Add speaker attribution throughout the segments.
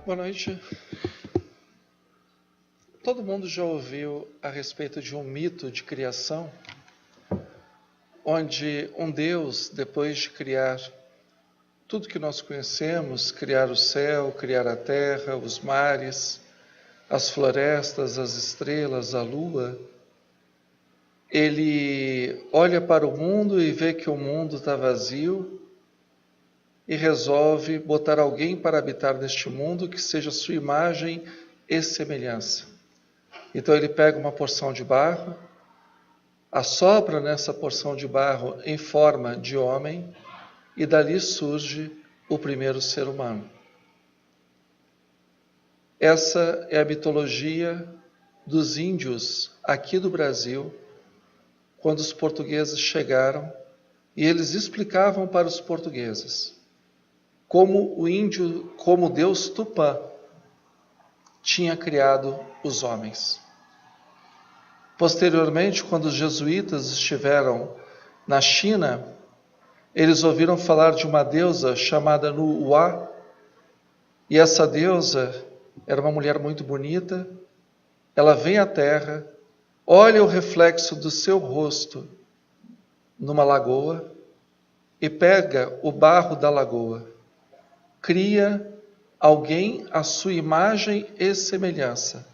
Speaker 1: Boa noite. Todo mundo já ouviu a respeito de um mito de criação, onde um Deus, depois de criar tudo que nós conhecemos, criar o céu, criar a terra, os mares, as florestas, as estrelas, a lua, ele olha para o mundo e vê que o mundo está vazio e resolve botar alguém para habitar neste mundo que seja sua imagem e semelhança. Então ele pega uma porção de barro, assopra nessa porção de barro em forma de homem e dali surge o primeiro ser humano. Essa é a mitologia dos índios aqui do Brasil, quando os portugueses chegaram e eles explicavam para os portugueses como o índio, como Deus Tupã tinha criado os homens. Posteriormente, quando os jesuítas estiveram na China, eles ouviram falar de uma deusa chamada Nuwa, e essa deusa era uma mulher muito bonita. Ela vem à Terra, olha o reflexo do seu rosto numa lagoa e pega o barro da lagoa, cria alguém à sua imagem e semelhança,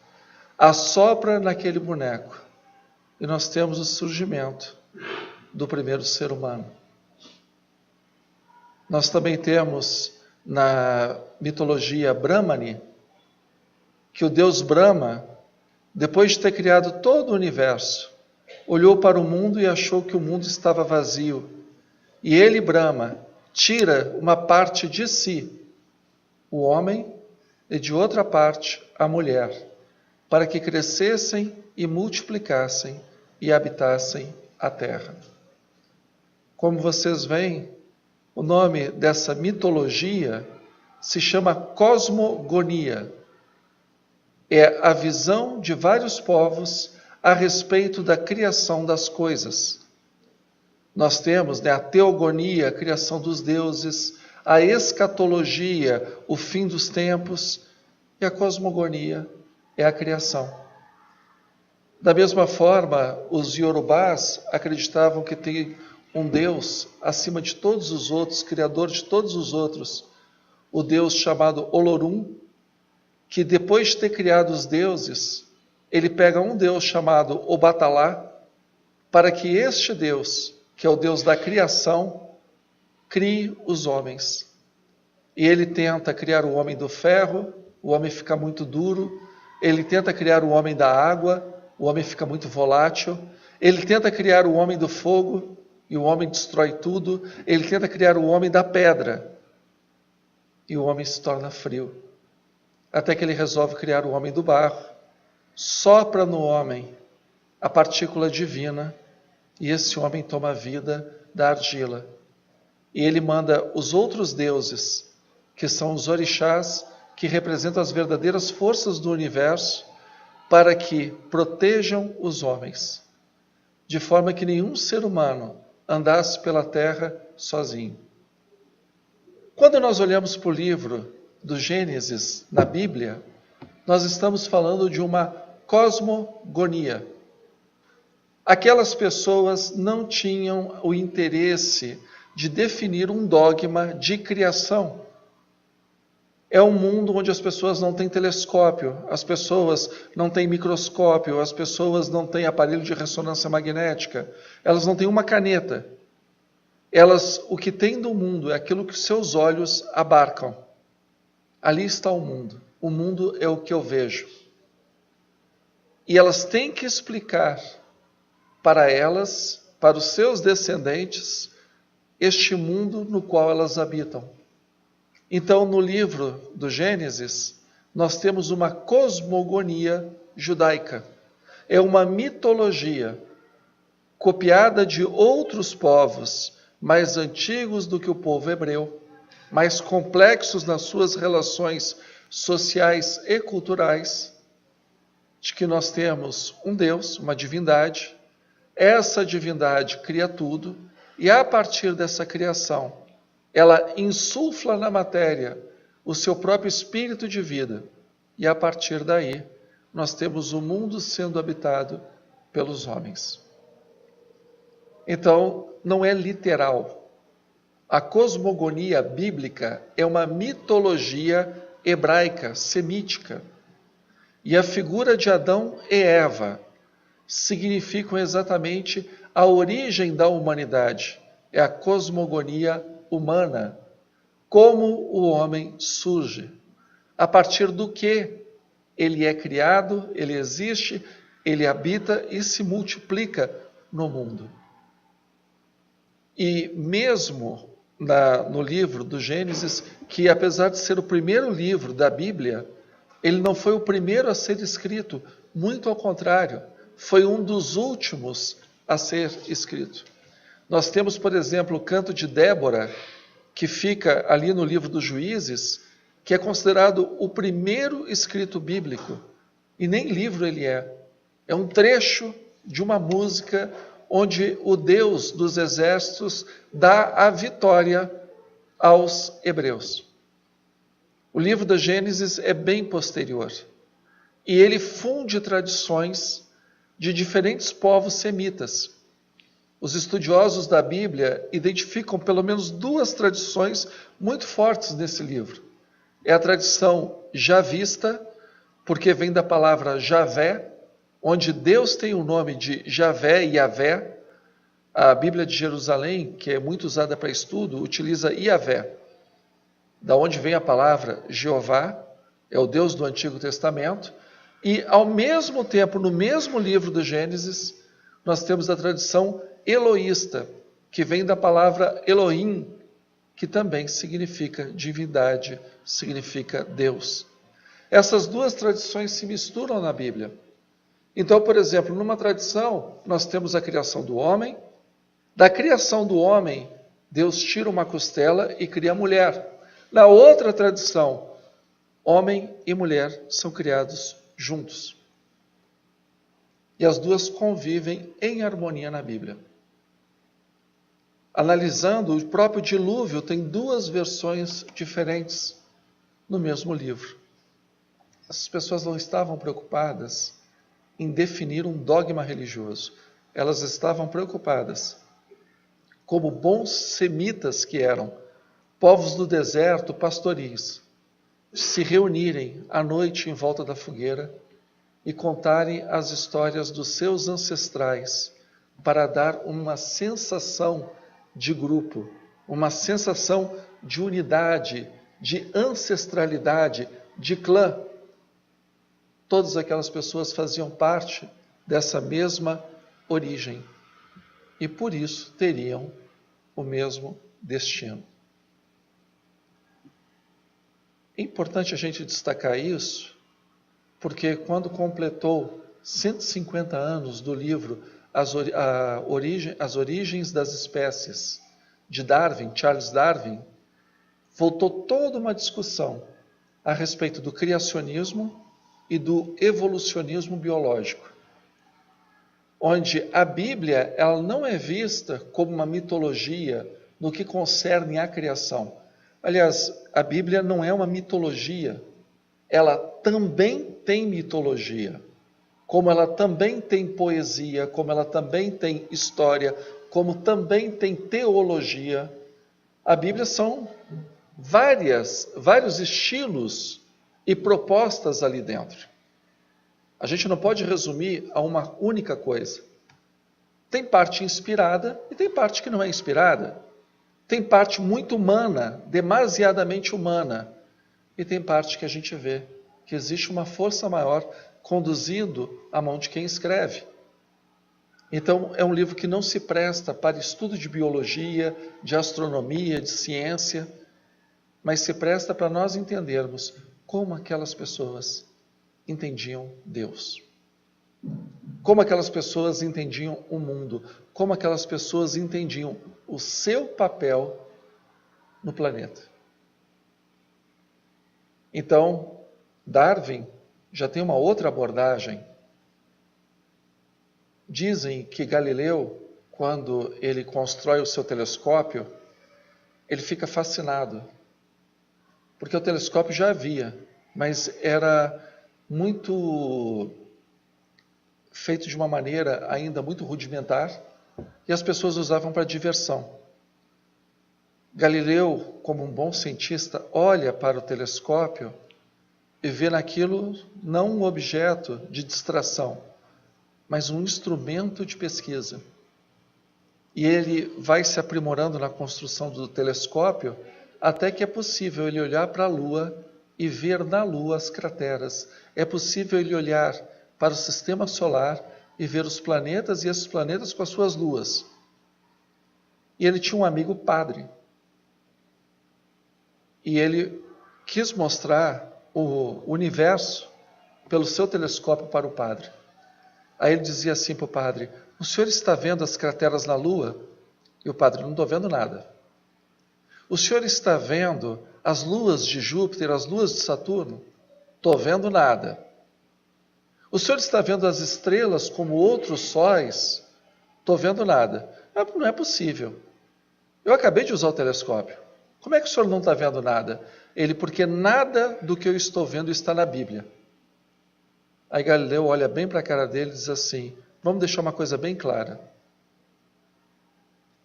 Speaker 1: assopra naquele boneco, e nós temos o surgimento do primeiro ser humano. Nós também temos na mitologia Brahmani que o deus Brahma, depois de ter criado todo o universo, olhou para o mundo e achou que o mundo estava vazio. E ele, Brahma, tira uma parte de si, o homem, e de outra parte, a mulher, para que crescessem e multiplicassem e habitassem a terra. Como vocês veem, o nome dessa mitologia se chama cosmogonia. É a visão de vários povos a respeito da criação das coisas. Nós temos a teogonia, a criação dos deuses, a escatologia, o fim dos tempos, e a cosmogonia é a criação. Da mesma forma, os iorubás acreditavam que tem um Deus acima de todos os outros, criador de todos os outros, o Deus chamado Olorum, que depois de ter criado os deuses, ele pega um Deus chamado Obatalá, para que este Deus, que é o Deus da criação, crie os homens. E ele tenta criar o homem do ferro, o homem fica muito duro. Ele tenta criar o homem da água, o homem fica muito volátil. Ele tenta criar o homem do fogo, e o homem destrói tudo. Ele tenta criar o homem da pedra, e o homem se torna frio. Até que ele resolve criar o homem do barro, sopra no homem a partícula divina, e esse homem toma a vida da argila. E ele manda os outros deuses, que são os orixás, que representam as verdadeiras forças do universo, para que protejam os homens, de forma que nenhum ser humano andasse pela terra sozinho. Quando nós olhamos para o livro do Gênesis na Bíblia, nós estamos falando de uma cosmogonia. Aquelas pessoas não tinham o interesse de definir um dogma de criação. É um mundo onde as pessoas não têm telescópio, as pessoas não têm microscópio, as pessoas não têm aparelho de ressonância magnética, elas não têm uma caneta. O que têm do mundo é aquilo que seus olhos abarcam. Ali está o mundo é o que eu vejo. E elas têm que explicar para elas, para os seus descendentes, este mundo no qual elas habitam. Então, no livro do Gênesis, nós temos uma cosmogonia judaica. É uma mitologia copiada de outros povos, mais antigos do que o povo hebreu, mais complexos nas suas relações sociais e culturais, de que nós temos um Deus, uma divindade, essa divindade cria tudo, e a partir dessa criação, ela insufla na matéria o seu próprio espírito de vida, e a partir daí, nós temos o mundo sendo habitado pelos homens. Então, não é literal. A cosmogonia bíblica é uma mitologia hebraica, semítica. E a figura de Adão e Eva significam exatamente a origem da humanidade. É a cosmogonia humana. Como o homem surge. A partir do que ele é criado, ele existe, ele habita e se multiplica no mundo. E mesmo no livro do Gênesis, que apesar de ser o primeiro livro da Bíblia, ele não foi o primeiro a ser escrito, muito ao contrário, foi um dos últimos a ser escrito. Nós temos, por exemplo, o canto de Débora, que fica ali no livro dos Juízes, que é considerado o primeiro escrito bíblico, e nem livro ele é. É um trecho de uma música onde o Deus dos exércitos dá a vitória aos hebreus. O livro da Gênesis é bem posterior, e ele funde tradições de diferentes povos semitas. Os estudiosos da Bíblia identificam pelo menos duas tradições muito fortes nesse livro. É a tradição javista, porque vem da palavra Javé, onde Deus tem o nome de Javé e Yavé. A Bíblia de Jerusalém, que é muito usada para estudo, utiliza Yavé. Da onde vem a palavra Jeová, é o Deus do Antigo Testamento. E, ao mesmo tempo, no mesmo livro do Gênesis, nós temos a tradição eloísta, que vem da palavra Elohim, que também significa divindade, significa Deus. Essas duas tradições se misturam na Bíblia. Então, por exemplo, numa tradição, nós temos a criação do homem. Da criação do homem, Deus tira uma costela e cria a mulher. Na outra tradição, homem e mulher são criados juntos. E as duas convivem em harmonia na Bíblia. Analisando, o próprio dilúvio tem duas versões diferentes no mesmo livro. As pessoas não estavam preocupadas em definir um dogma religioso. Elas estavam preocupadas, como bons semitas que eram, povos do deserto, pastoris, se reunirem à noite em volta da fogueira e contarem as histórias dos seus ancestrais para dar uma sensação de grupo, uma sensação de unidade, de ancestralidade, de clã. Todas aquelas pessoas faziam parte dessa mesma origem e por isso teriam o mesmo destino. É importante a gente destacar isso, porque quando completou 150 anos do livro As Origens das Espécies, de Darwin, Charles Darwin, voltou toda uma discussão a respeito do criacionismo e do evolucionismo biológico, onde a Bíblia ela não é vista como uma mitologia no que concerne à criação. Aliás, a Bíblia não é uma mitologia, ela também tem mitologia, como ela também tem poesia, como ela também tem história, como também tem teologia. A Bíblia são vários estilos e propostas ali dentro. A gente não pode resumir a uma única coisa. Tem parte inspirada e tem parte que não é inspirada. Tem parte muito humana, demasiadamente humana. E tem parte que a gente vê que existe uma força maior conduzindo a mão de quem escreve. Então, é um livro que não se presta para estudo de biologia, de astronomia, de ciência, mas se presta para nós entendermos como aquelas pessoas entendiam Deus. Como aquelas pessoas entendiam o mundo, como aquelas pessoas entendiam o seu papel no planeta. Então, Darwin já tem uma outra abordagem. Dizem que Galileu, quando ele constrói o seu telescópio, ele fica fascinado, porque o telescópio já havia, mas era muito feito de uma maneira ainda muito rudimentar, e as pessoas usavam para diversão. Galileu, como um bom cientista, olha para o telescópio e vê naquilo não um objeto de distração, mas um instrumento de pesquisa. E ele vai se aprimorando na construção do telescópio, até que é possível ele olhar para a Lua e ver na Lua as crateras. É possível ele olhar para o sistema solar e ver os planetas e esses planetas com as suas luas. E ele tinha um amigo padre. E ele quis mostrar o universo pelo seu telescópio para o padre. Aí ele dizia assim para o padre: o senhor está vendo as crateras na Lua? E o padre: não estou vendo nada. O senhor está vendo as luas de Júpiter, as luas de Saturno? Estou vendo nada. O senhor está vendo as estrelas como outros sóis? Estou vendo nada. Não é possível. Eu acabei de usar o telescópio. Como é que o senhor não está vendo nada? Ele: porque nada do que eu estou vendo está na Bíblia. Aí Galileu olha bem para a cara dele e diz assim: vamos deixar uma coisa bem clara.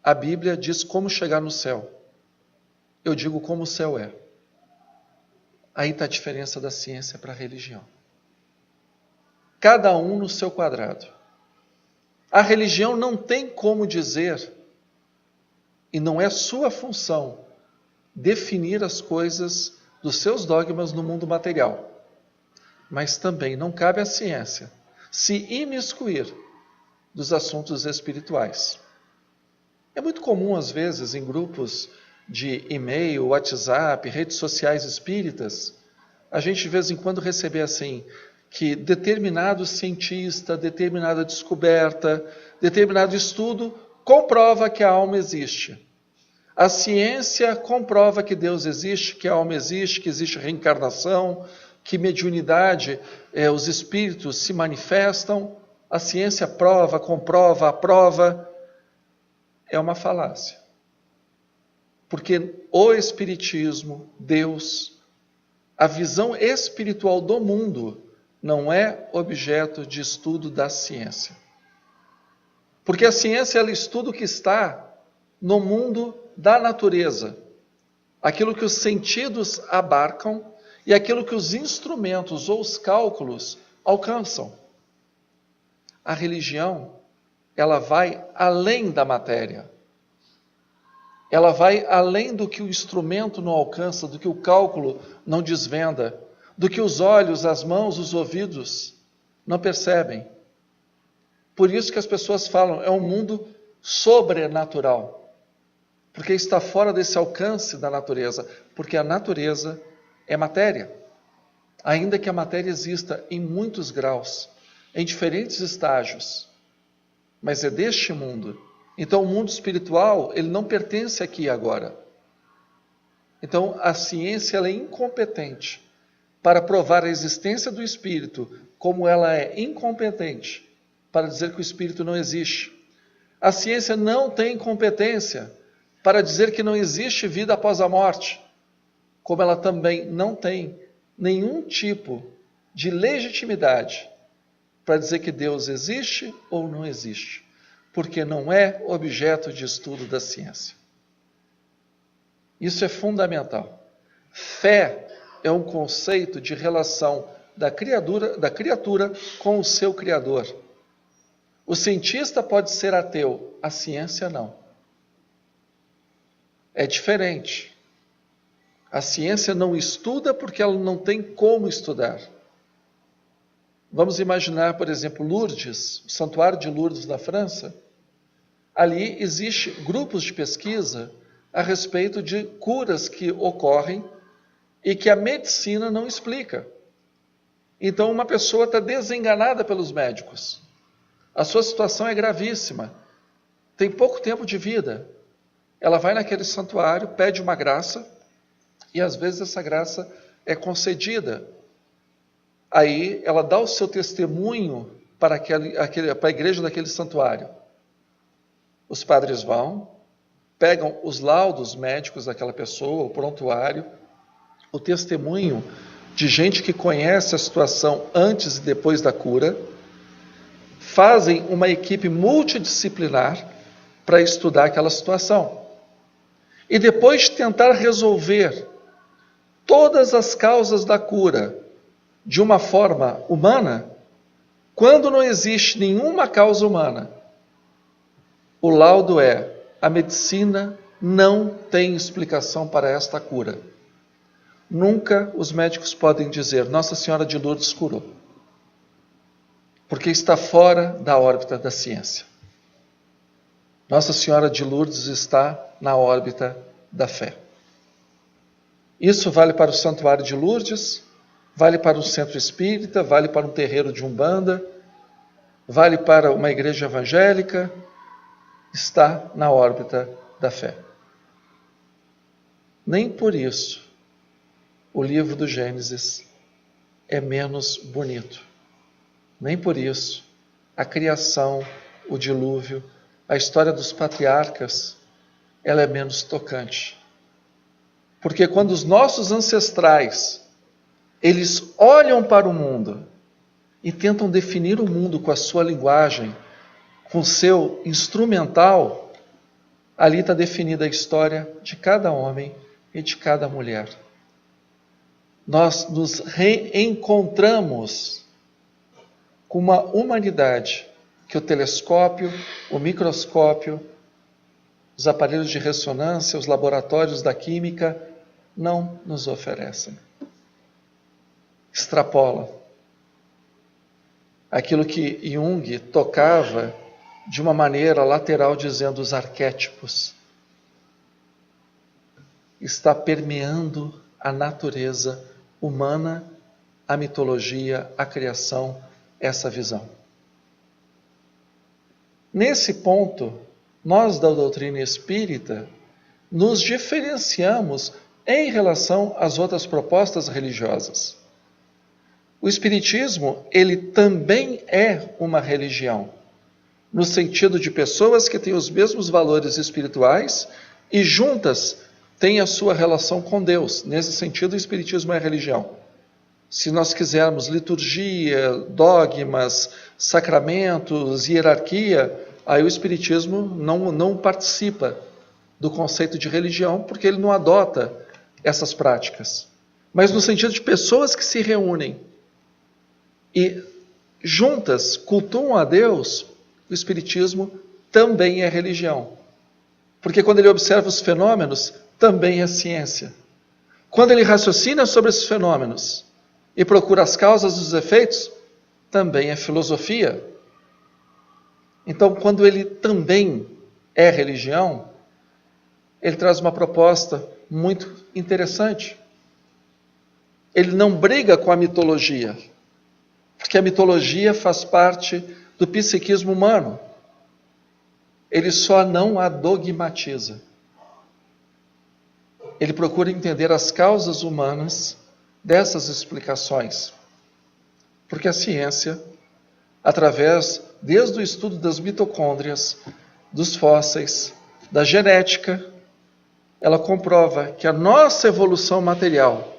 Speaker 1: A Bíblia diz como chegar no céu. Eu digo como o céu é. Aí está a diferença da ciência para a religião. Cada um no seu quadrado. A religião não tem como dizer, e não é sua função, definir as coisas dos seus dogmas no mundo material. Mas também não cabe à ciência se imiscuir dos assuntos espirituais. É muito comum, às vezes, em grupos de e-mail, WhatsApp, redes sociais espíritas, a gente de vez em quando receber assim, que determinado cientista, determinada descoberta, determinado estudo comprova que a alma existe. A ciência comprova que Deus existe, que a alma existe, que existe reencarnação, que mediunidade, os espíritos se manifestam. A ciência prova, comprova, aprova. É uma falácia. Porque o Espiritismo, Deus, a visão espiritual do mundo não é objeto de estudo da ciência. Porque a ciência ela estuda o que está no mundo da natureza, aquilo que os sentidos abarcam e aquilo que os instrumentos ou os cálculos alcançam. A religião, ela vai além da matéria. Ela vai além do que o instrumento não alcança, do que o cálculo não desvenda, do que os olhos, as mãos, os ouvidos não percebem. Por isso que as pessoas falam, é um mundo sobrenatural, porque está fora desse alcance da natureza, porque a natureza é matéria. Ainda que a matéria exista em muitos graus, em diferentes estágios, mas é deste mundo. Então o mundo espiritual, ele não pertence aqui e agora. Então a ciência ela é incompetente para provar a existência do espírito, como ela é incompetente para dizer que o espírito não existe. A ciência não tem competência para dizer que não existe vida após a morte, como ela também não tem nenhum tipo de legitimidade para dizer que Deus existe ou não existe, porque não é objeto de estudo da ciência. Isso é fundamental. Fé é um conceito de relação da criatura com o seu Criador. O cientista pode ser ateu, a ciência não. É diferente. A ciência não estuda porque ela não tem como estudar. Vamos imaginar, por exemplo, Lourdes, o Santuário de Lourdes na França. Ali existe grupos de pesquisa a respeito de curas que ocorrem e que a medicina não explica. Então uma pessoa está desenganada pelos médicos. A sua situação é gravíssima. Tem pouco tempo de vida. ela vai naquele santuário, pede uma graça, e às vezes essa graça é concedida. Aí ela dá o seu testemunho para a igreja daquele santuário. Os padres vão, pegam os laudos médicos daquela pessoa, o prontuário, o testemunho de gente que conhece a situação antes e depois da cura, fazem uma equipe multidisciplinar para estudar aquela situação. E depois de tentar resolver todas as causas da cura de uma forma humana, quando não existe nenhuma causa humana, o laudo é: a medicina não tem explicação para esta cura. Nunca os médicos podem dizer: Nossa Senhora de Lourdes curou, porque está fora da órbita da ciência. Nossa Senhora de Lourdes está na órbita da fé. Isso vale para o Santuário de Lourdes, vale para um centro espírita, vale para um terreiro de Umbanda, vale para uma igreja evangélica, está na órbita da fé. Nem por isso o livro do Gênesis é menos bonito. Nem por isso a criação, o dilúvio, a história dos patriarcas, ela é menos tocante. Porque quando os nossos ancestrais, eles olham para o mundo e tentam definir o mundo com a sua linguagem, com o seu instrumental, ali está definida a história de cada homem e de cada mulher. Nós nos reencontramos com uma humanidade que o telescópio, o microscópio, os aparelhos de ressonância, os laboratórios da química não nos oferecem. Extrapola aquilo que Jung tocava de uma maneira lateral, dizendo os arquétipos. Está permeando a natureza humana, a mitologia, a criação, essa visão. Nesse ponto, nós da doutrina espírita nos diferenciamos em relação às outras propostas religiosas. O espiritismo, ele também é uma religião, no sentido de pessoas que têm os mesmos valores espirituais e juntas têm a sua relação com Deus. Nesse sentido, o espiritismo é religião. Se nós quisermos liturgia, dogmas, sacramentos, hierarquia, aí o espiritismo não participa do conceito de religião, porque ele não adota essas práticas. Mas no sentido de pessoas que se reúnem e juntas cultuam a Deus, o espiritismo também é religião. Porque quando ele observa os fenômenos, também é ciência. Quando ele raciocina sobre esses fenômenos e procura as causas e os efeitos, também é filosofia. Então, quando ele também é religião, ele traz uma proposta muito interessante. Ele não briga com a mitologia, porque a mitologia faz parte do psiquismo humano. Ele só não a dogmatiza. Ele procura entender as causas humanas dessas explicações. Porque a ciência, através, desde o estudo das mitocôndrias, dos fósseis, da genética, ela comprova que a nossa evolução material,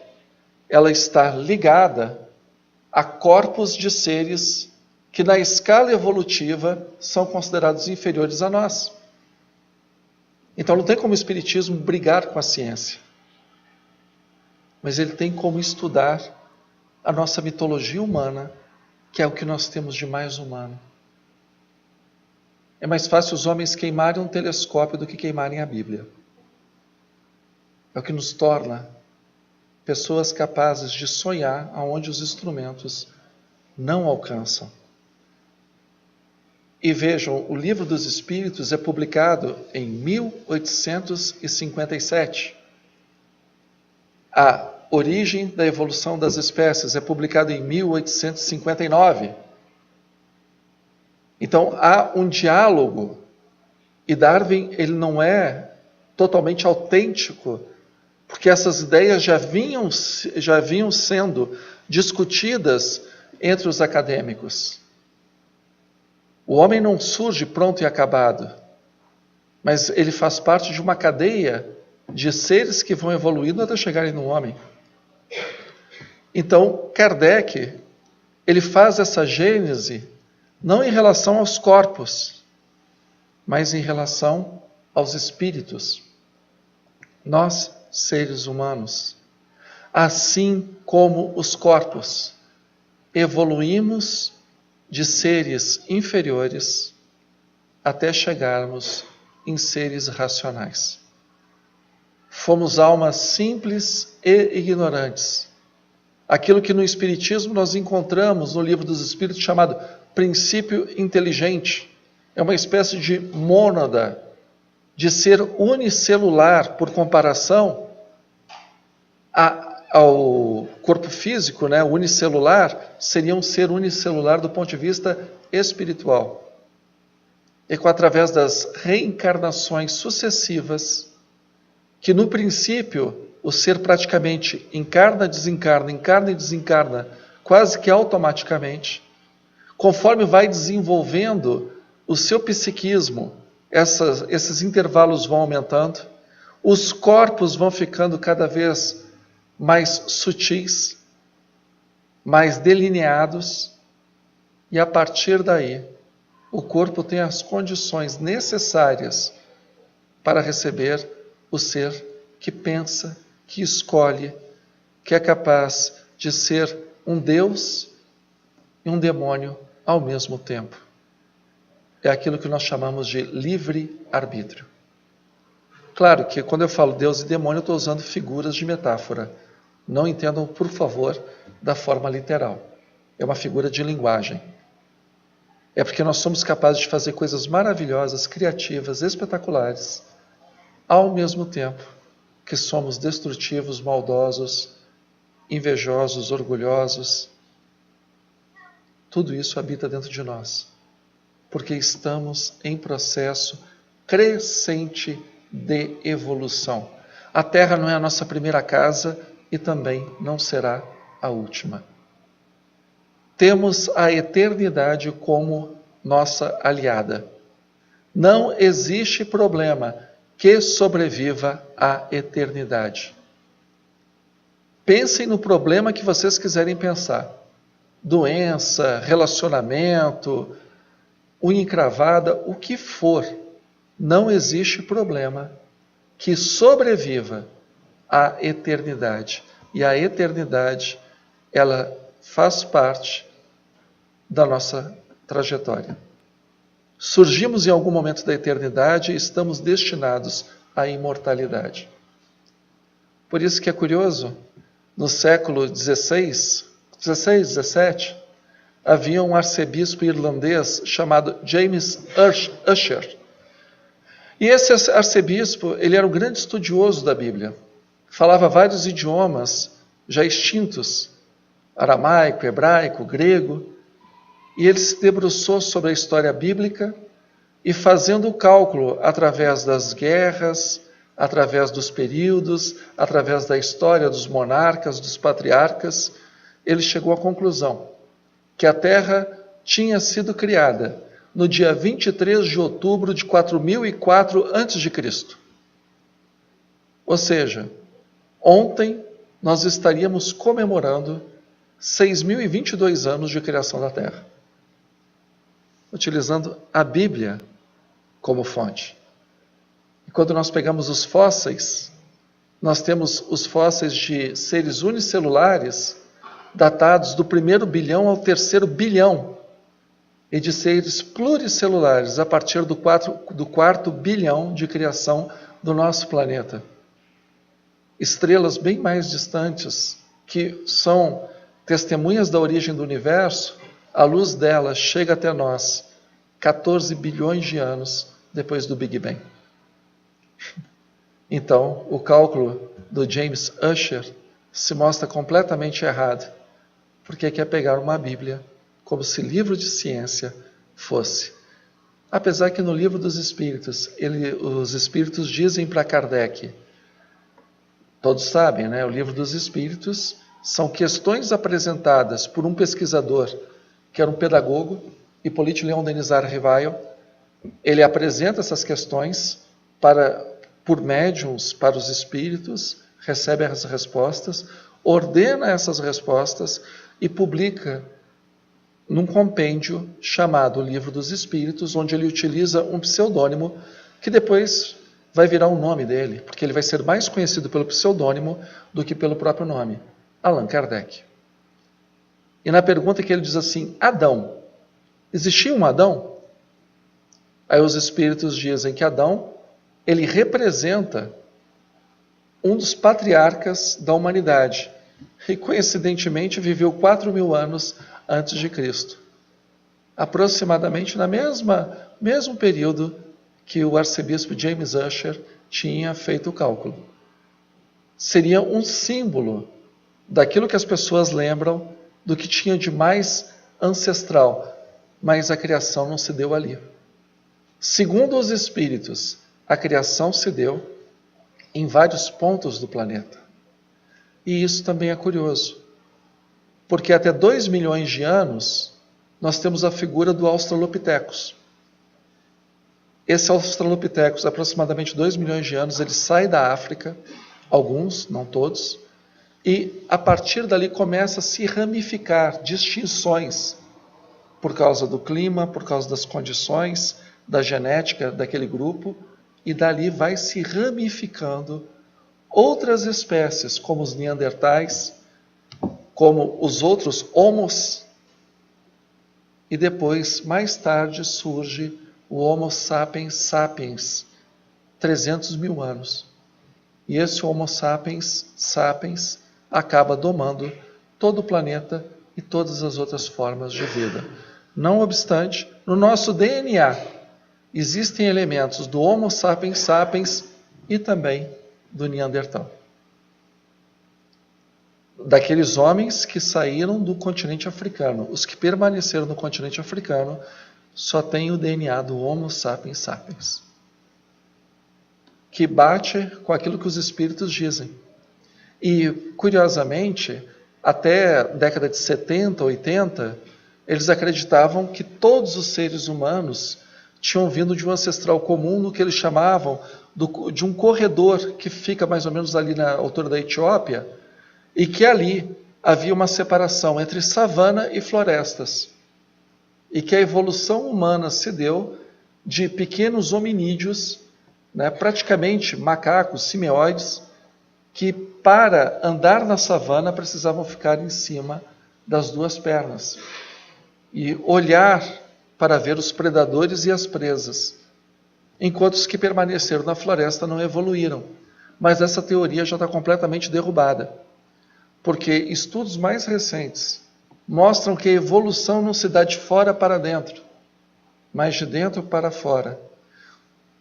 Speaker 1: ela está ligada a corpos de seres que na escala evolutiva são considerados inferiores a nós. Então não tem como o espiritismo brigar com a ciência, mas ele tem como estudar a nossa mitologia humana, que é o que nós temos de mais humano. É mais fácil os homens queimarem um telescópio do que queimarem a Bíblia. É o que nos torna pessoas capazes de sonhar aonde os instrumentos não alcançam. E vejam, o Livro dos Espíritos é publicado em 1857. A Origem da Evolução das Espécies é publicado em 1859. Então, há um diálogo. E Darwin, ele não é totalmente autêntico, porque essas ideias já vinham sendo discutidas entre os acadêmicos. O homem não surge pronto e acabado, mas ele faz parte de uma cadeia de seres que vão evoluindo até chegarem no homem. Então, Kardec, ele faz essa gênese não em relação aos corpos, mas em relação aos espíritos. Nós, seres humanos, assim como os corpos, evoluímos de seres inferiores até chegarmos em seres racionais. Fomos almas simples e ignorantes. Aquilo que no Espiritismo nós encontramos no Livro dos Espíritos chamado princípio inteligente. É uma espécie de mônada, de ser unicelular, por comparação ao corpo físico, né? O unicelular seria um ser unicelular do ponto de vista espiritual. E através das reencarnações sucessivas, que no princípio o ser praticamente encarna, desencarna e desencarna, quase que automaticamente, conforme vai desenvolvendo o seu psiquismo, esses intervalos vão aumentando, os corpos vão ficando cada vez mais sutis, mais delineados, e a partir daí, o corpo tem as condições necessárias para receber o ser que pensa, que escolhe, que é capaz de ser um Deus e um demônio ao mesmo tempo. É aquilo que nós chamamos de livre-arbítrio. Claro que quando eu falo Deus e demônio, eu estou usando figuras de metáfora. Não entendam, por favor, da forma literal. É uma figura de linguagem. É porque nós somos capazes de fazer coisas maravilhosas, criativas, espetaculares, ao mesmo tempo que somos destrutivos, maldosos, invejosos, orgulhosos. Tudo isso habita dentro de nós, porque estamos em processo crescente de evolução. A Terra não é a nossa primeira casa e também não será a última. Temos a eternidade como nossa aliada. Não existe problema que sobreviva à eternidade. Pensem no problema que vocês quiserem pensar. Doença, relacionamento, unha encravada, o que for. Não existe problema que sobreviva à eternidade. E a eternidade, ela faz parte da nossa trajetória. Surgimos em algum momento da eternidade e estamos destinados à imortalidade. Por isso que é curioso, no século XVI, XVII, havia um arcebispo irlandês chamado James Ussher. E esse arcebispo, ele era um grande estudioso da Bíblia. Falava vários idiomas já extintos, aramaico, hebraico, grego, e ele se debruçou sobre a história bíblica e, fazendo o cálculo através das guerras, através dos períodos, através da história dos monarcas, dos patriarcas, ele chegou à conclusão que a Terra tinha sido criada no dia 23 de outubro de 4004 a.C. Ou seja, ontem nós estaríamos comemorando 6.022 anos de criação da Terra, utilizando a Bíblia como fonte. E quando nós pegamos os fósseis, nós temos os fósseis de seres unicelulares datados do 1º bilhão ao 3º bilhão, e de seres pluricelulares a partir do 4º bilhão de criação do nosso planeta. Estrelas bem mais distantes, que são testemunhas da origem do universo, a luz delas chega até nós 14 bilhões de anos depois do Big Bang. Então, o cálculo do James Ussher se mostra completamente errado, porque quer pegar uma Bíblia como se livro de ciência fosse. Apesar que no Livro dos Espíritos, os Espíritos dizem para Kardec, todos sabem, né? O Livro dos Espíritos são questões apresentadas por um pesquisador, que era um pedagogo, Hippolyte Léon Denisard Rivail. Ele apresenta essas questões por médiuns para os espíritos, recebe as respostas, ordena essas respostas e publica num compêndio chamado Livro dos Espíritos, onde ele utiliza um pseudônimo que depois vai virar o nome dele, porque ele vai ser mais conhecido pelo pseudônimo do que pelo próprio nome, Allan Kardec. E na pergunta que ele diz assim, Adão, existia um Adão? Aí os espíritos dizem que Adão, ele representa um dos patriarcas da humanidade. E coincidentemente viveu 4.000 anos antes de Cristo. Aproximadamente no mesmo período que o arcebispo James Ussher tinha feito o cálculo. Seria um símbolo daquilo que as pessoas lembram do que tinha de mais ancestral, mas a criação não se deu ali. Segundo os espíritos, a criação se deu em vários pontos do planeta. E isso também é curioso, porque até 2 milhões de anos nós temos a figura do Australopithecus. Esse Australopithecus, aproximadamente 2 milhões de anos, ele sai da África, alguns, não todos, e a partir dali começa a se ramificar distinções por causa do clima, por causa das condições, da genética daquele grupo, e dali vai se ramificando outras espécies, como os neandertais, como os outros homos, e depois, mais tarde, surge o Homo sapiens sapiens, 300.000 anos. E esse Homo sapiens sapiens acaba domando todo o planeta e todas as outras formas de vida. Não obstante, no nosso DNA existem elementos do Homo sapiens sapiens e também do Neandertal. Daqueles homens que saíram do continente africano. Os que permaneceram no continente africano só têm o DNA do Homo sapiens sapiens, que bate com aquilo que os espíritos dizem. E, curiosamente, até a década de 70, 80, eles acreditavam que todos os seres humanos tinham vindo de um ancestral comum, no que eles chamavam de um corredor que fica mais ou menos ali na altura da Etiópia, e que ali havia uma separação entre savana e florestas, e que a evolução humana se deu de pequenos hominídeos, praticamente macacos, simeoides, que para andar na savana precisavam ficar em cima das 2 pernas e olhar para ver os predadores e as presas, enquanto os que permaneceram na floresta não evoluíram. Mas essa teoria já está completamente derrubada, porque estudos mais recentes mostram que a evolução não se dá de fora para dentro, mas de dentro para fora.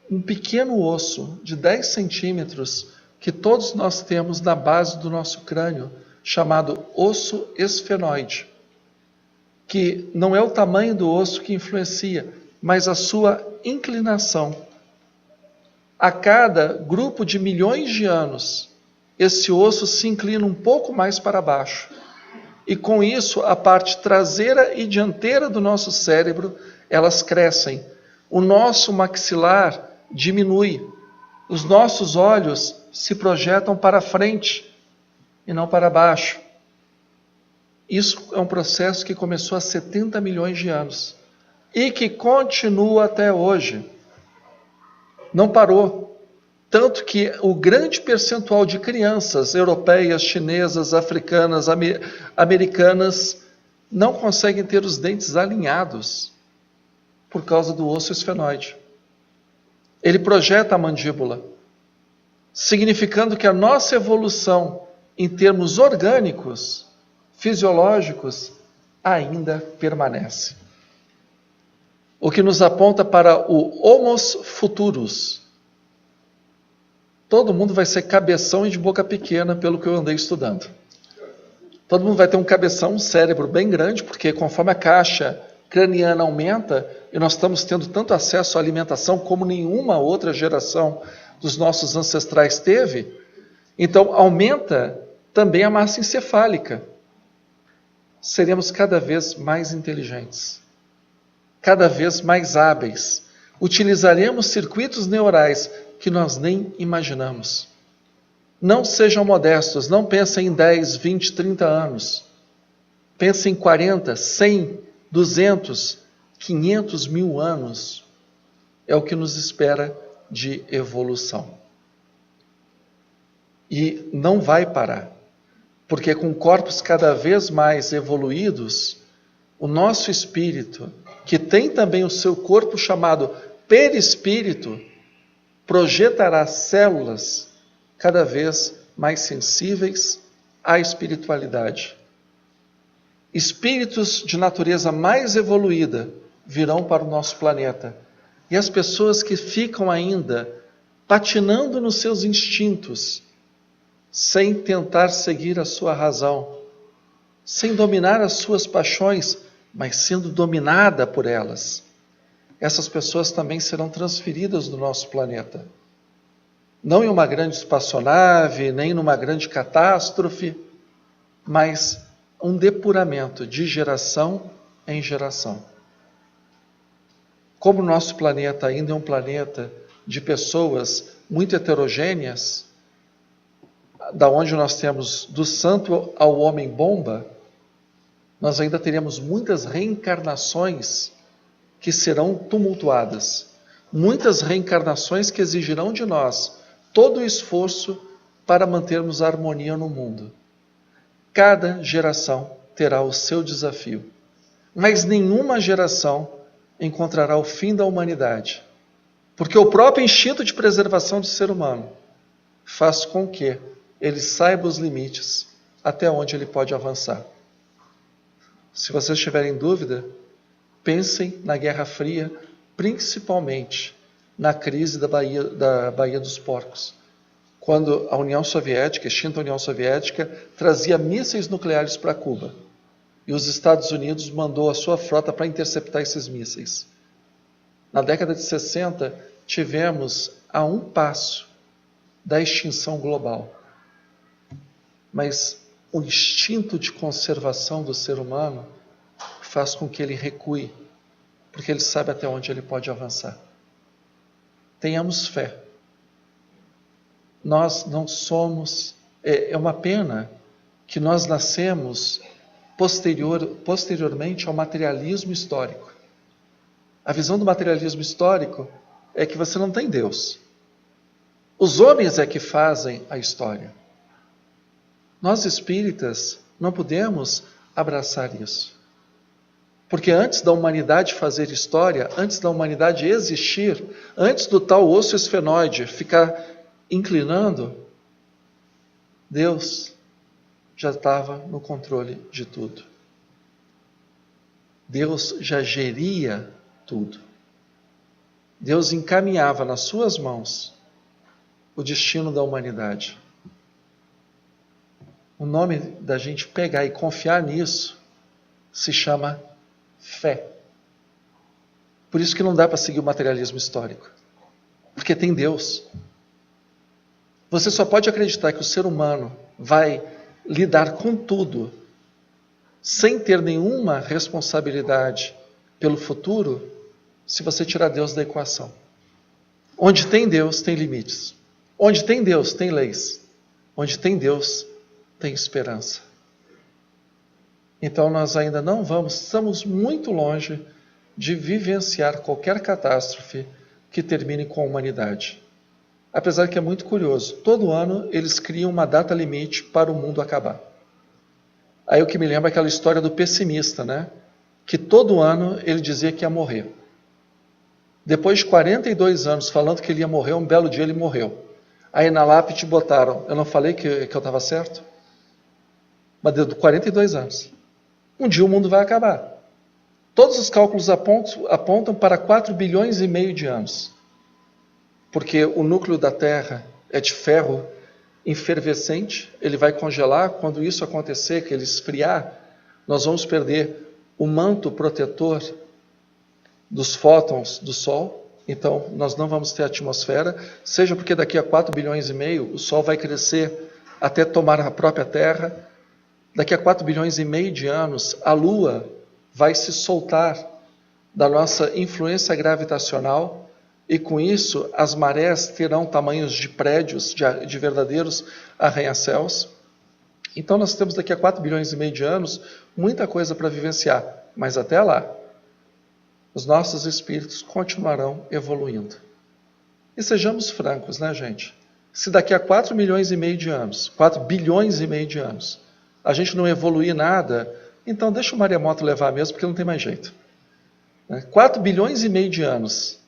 Speaker 1: Um pequeno osso de 10 centímetros que todos nós temos na base do nosso crânio, chamado osso esfenoide, que não é o tamanho do osso que influencia, mas a sua inclinação. A cada grupo de milhões de anos, esse osso se inclina um pouco mais para baixo. E com isso, a parte traseira e dianteira do nosso cérebro, elas crescem. O nosso maxilar diminui. Os nossos olhos se projetam para frente e não para baixo. Isso é um processo que começou há 70 milhões de anos e que continua até hoje. Não parou. Tanto que o grande percentual de crianças europeias, chinesas, africanas, americanas não conseguem ter os dentes alinhados por causa do osso esfenoide. Ele projeta a mandíbula, significando que a nossa evolução em termos orgânicos, fisiológicos, ainda permanece. O que nos aponta para o Homo futurus. Todo mundo vai ser cabeção e de boca pequena, pelo que eu andei estudando. Todo mundo vai ter um cabeção, um cérebro bem grande, porque conforme a caixa craniana aumenta, e nós estamos tendo tanto acesso à alimentação como nenhuma outra geração dos nossos ancestrais teve, então aumenta também a massa encefálica. Seremos cada vez mais inteligentes, cada vez mais hábeis. Utilizaremos circuitos neurais que nós nem imaginamos. Não sejam modestos, não pensem em 10, 20, 30 anos. Pensem em 40, 100, 200, 500 mil anos. É o que nos espera de evolução. E não vai parar, porque com corpos cada vez mais evoluídos, o nosso espírito, que tem também o seu corpo chamado perispírito, projetará células cada vez mais sensíveis à espiritualidade. Espíritos de natureza mais evoluída virão para o nosso planeta. E as pessoas que ficam ainda patinando nos seus instintos, sem tentar seguir a sua razão, sem dominar as suas paixões, mas sendo dominada por elas, essas pessoas também serão transferidas do nosso planeta. Não em uma grande espaçonave, nem numa grande catástrofe, mas um depuramento de geração em geração. Como o nosso planeta ainda é um planeta de pessoas muito heterogêneas, da onde nós temos do santo ao homem-bomba, nós ainda teremos muitas reencarnações que serão tumultuadas, muitas reencarnações que exigirão de nós todo o esforço para mantermos a harmonia no mundo. Cada geração terá o seu desafio, mas nenhuma geração encontrará o fim da humanidade, porque o próprio instinto de preservação do ser humano faz com que ele saiba os limites até onde ele pode avançar. Se vocês tiverem dúvida, pensem na Guerra Fria, principalmente na crise da Baía dos Porcos, quando a União Soviética, a extinta União Soviética, trazia mísseis nucleares para Cuba. E os Estados Unidos mandou a sua frota para interceptar esses mísseis. Na década de 60, tivemos a um passo da extinção global. Mas o instinto de conservação do ser humano faz com que ele recue, porque ele sabe até onde ele pode avançar. Tenhamos fé. Nós não somos... É uma pena que nós nascemos posteriormente ao materialismo histórico. A visão do materialismo histórico é que você não tem Deus. Os homens é que fazem a história. Nós espíritas não podemos abraçar isso. Porque antes da humanidade fazer história, antes da humanidade existir, antes do tal osso esfenoide ficar inclinando, Deus já estava no controle de tudo. Deus já geria tudo. Deus encaminhava nas suas mãos o destino da humanidade. O nome da gente pegar e confiar nisso se chama fé. Por isso que não dá para seguir o materialismo histórico. Porque tem Deus. Você só pode acreditar que o ser humano vai lidar com tudo sem ter nenhuma responsabilidade pelo futuro se você tirar Deus da equação. Onde tem Deus, tem limites. Onde tem Deus, tem leis. Onde tem Deus, tem esperança. Então nós ainda não estamos muito longe de vivenciar qualquer catástrofe que termine com a humanidade. Apesar que é muito curioso, todo ano eles criam uma data limite para o mundo acabar. Aí o que me lembra é aquela história do pessimista, né? Que todo ano ele dizia que ia morrer. Depois de 42 anos falando que ele ia morrer, um belo dia ele morreu. Aí na lápide botaram, eu não falei que eu estava certo? Mas deu 42 anos. Um dia o mundo vai acabar. Todos os cálculos apontam para 4 bilhões e meio de anos. Porque o núcleo da Terra é de ferro efervescente, ele vai congelar. Quando isso acontecer, que ele esfriar, nós vamos perder o manto protetor dos fótons do Sol. Então, nós não vamos ter atmosfera, seja porque daqui a 4 bilhões e meio o Sol vai crescer até tomar a própria Terra. Daqui a 4 bilhões e meio de anos, a Lua vai se soltar da nossa influência gravitacional e, com isso, as marés terão tamanhos de prédios, de verdadeiros arranha-céus. Então, nós temos daqui a 4 bilhões e meio de anos muita coisa para vivenciar, mas até lá, os nossos espíritos continuarão evoluindo. E sejamos francos, né, gente? Se daqui a 4 milhões e meio de anos, 4 bilhões e meio de anos, a gente não evoluir nada, então deixa o maremoto levar mesmo, porque não tem mais jeito. 4 bilhões e meio de anos,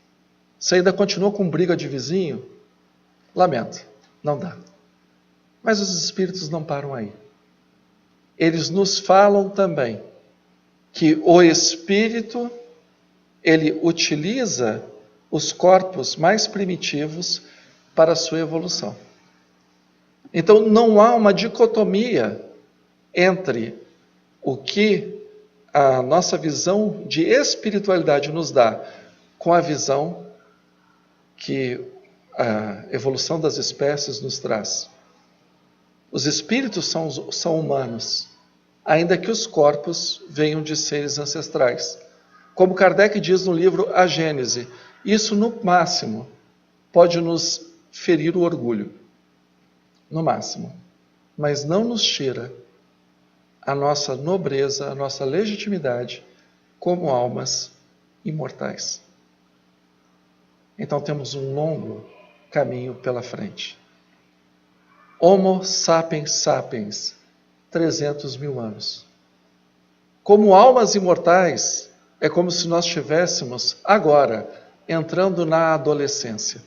Speaker 1: você ainda continua com briga de vizinho? Lamento, não dá. Mas os espíritos não param aí. Eles nos falam também que o espírito, ele utiliza os corpos mais primitivos para a sua evolução. Então não há uma dicotomia entre o que a nossa visão de espiritualidade nos dá com a visão que a evolução das espécies nos traz. Os espíritos são humanos, ainda que os corpos venham de seres ancestrais. Como Kardec diz no livro A Gênese, isso no máximo pode nos ferir o orgulho, no máximo, mas não nos tira a nossa nobreza, a nossa legitimidade como almas imortais. Então temos um longo caminho pela frente. Homo sapiens sapiens, 300 mil anos. Como almas imortais, é como se nós estivéssemos agora entrando na adolescência.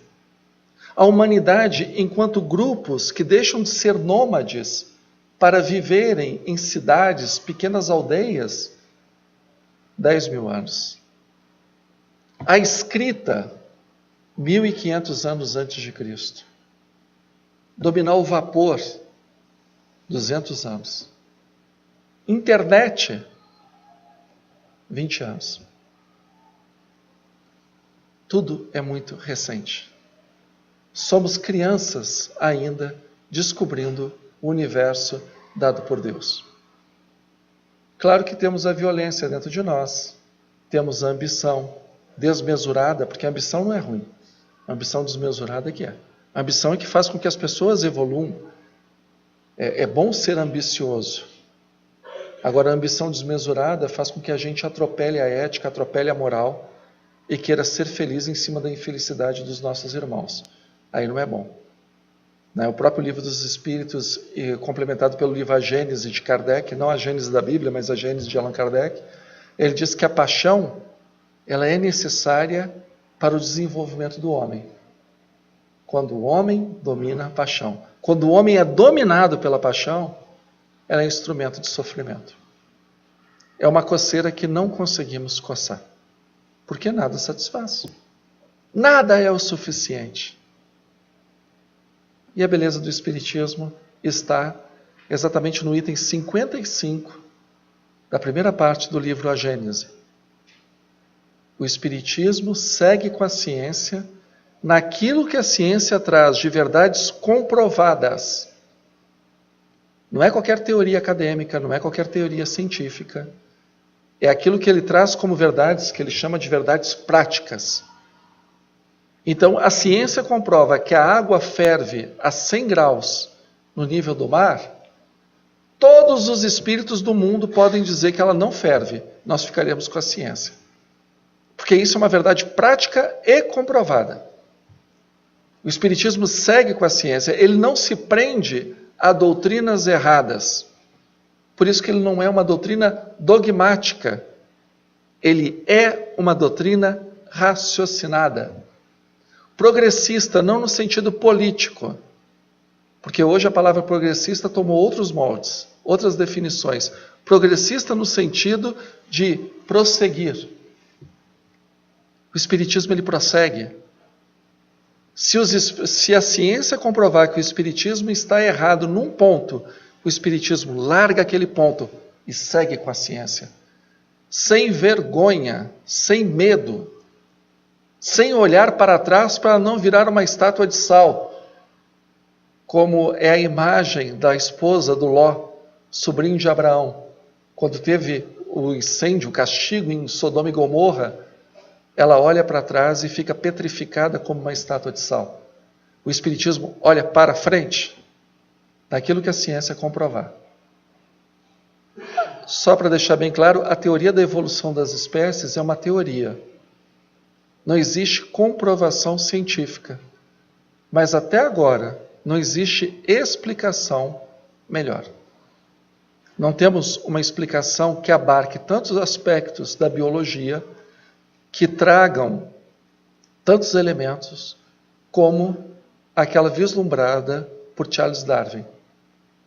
Speaker 1: A humanidade, enquanto grupos que deixam de ser nômades para viverem em cidades, pequenas aldeias, 10 mil anos. A escrita, 1.500 anos antes de Cristo. Dominar o vapor, 200 anos. Internet, 20 anos. Tudo é muito recente. Somos crianças ainda descobrindo o universo dado por Deus. Claro que temos a violência dentro de nós, temos a ambição desmesurada, porque a ambição não é ruim, a ambição desmesurada é que é. A ambição é que faz com que as pessoas evoluam. É bom ser ambicioso. Agora, a ambição desmesurada faz com que a gente atropele a ética, atropele a moral e queira ser feliz em cima da infelicidade dos nossos irmãos. Aí não é bom. O próprio Livro dos Espíritos, complementado pelo livro A Gênese de Kardec, não a Gênese da Bíblia, mas a Gênese de Allan Kardec, ele diz que a paixão ela é necessária para o desenvolvimento do homem. Quando o homem domina a paixão. Quando o homem é dominado pela paixão, ela é instrumento de sofrimento. É uma coceira que não conseguimos coçar, porque nada satisfaz. Nada é o suficiente. E a beleza do Espiritismo está exatamente no item 55 da primeira parte do livro A Gênese. O Espiritismo segue com a ciência naquilo que a ciência traz de verdades comprovadas. Não é qualquer teoria acadêmica, não é qualquer teoria científica. É aquilo que ele traz como verdades, que ele chama de verdades práticas. Então, a ciência comprova que a água ferve a 100 graus no nível do mar. Todos os espíritos do mundo podem dizer que ela não ferve. Nós ficaremos com a ciência. Porque isso é uma verdade prática e comprovada. O Espiritismo segue com a ciência. Ele não se prende a doutrinas erradas. Por isso que ele não é uma doutrina dogmática. Ele é uma doutrina raciocinada. Progressista, não no sentido político, porque hoje a palavra progressista tomou outros moldes, outras definições. Progressista no sentido de prosseguir. O Espiritismo ele prossegue. Se a ciência comprovar que o Espiritismo está errado num ponto, o Espiritismo larga aquele ponto e segue com a ciência. sem vergonha, sem medo, sem olhar para trás para não virar uma estátua de sal, como é a imagem da esposa do Ló, sobrinho de Abraão. Quando teve o incêndio, o castigo em Sodoma e Gomorra, ela olha para trás e fica petrificada como uma estátua de sal. O Espiritismo olha para frente, naquilo que a ciência comprovar. Só para deixar bem claro, a teoria da evolução das espécies é uma teoria. Não existe comprovação científica. Mas até agora, não existe explicação melhor. Não temos uma explicação que abarque tantos aspectos da biologia, que tragam tantos elementos, como aquela vislumbrada por Charles Darwin.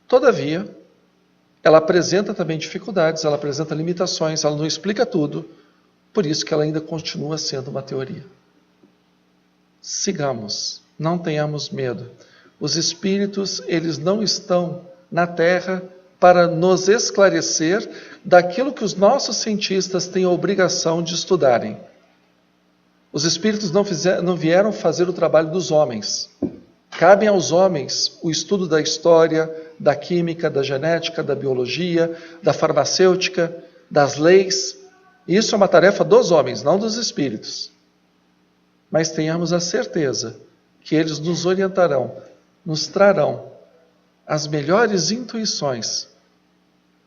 Speaker 1: Todavia, ela apresenta também dificuldades, ela apresenta limitações, ela não explica tudo, por isso que ela ainda continua sendo uma teoria. Sigamos, não tenhamos medo. Os espíritos, eles não estão na Terra para nos esclarecer daquilo que os nossos cientistas têm a obrigação de estudarem. Os espíritos não vieram fazer o trabalho dos homens. Cabem aos homens o estudo da história, da química, da genética, da biologia, da farmacêutica, das leis. Isso é uma tarefa dos homens, não dos espíritos. Mas tenhamos a certeza que eles nos orientarão, nos trarão as melhores intuições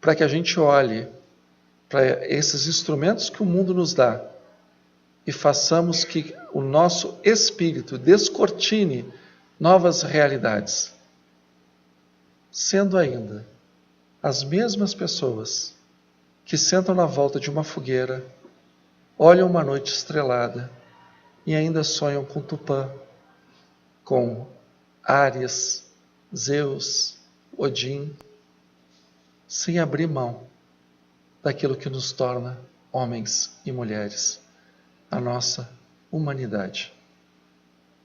Speaker 1: para que a gente olhe para esses instrumentos que o mundo nos dá e façamos que o nosso espírito descortine novas realidades, sendo ainda as mesmas pessoas que sentam na volta de uma fogueira, olham uma noite estrelada e ainda sonham com Tupã, com Áries, Zeus, Odin, sem abrir mão daquilo que nos torna homens e mulheres, a nossa humanidade.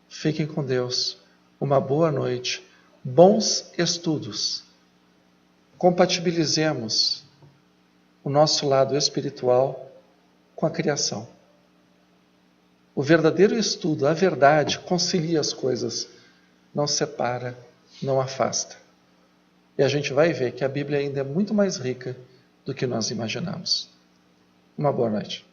Speaker 1: Fiquem com Deus. Uma boa noite, bons estudos. Compatibilizemos o nosso lado espiritual com a criação. O verdadeiro estudo, a verdade, concilia as coisas, não separa, não afasta. E a gente vai ver que a Bíblia ainda é muito mais rica do que nós imaginamos. Uma boa noite.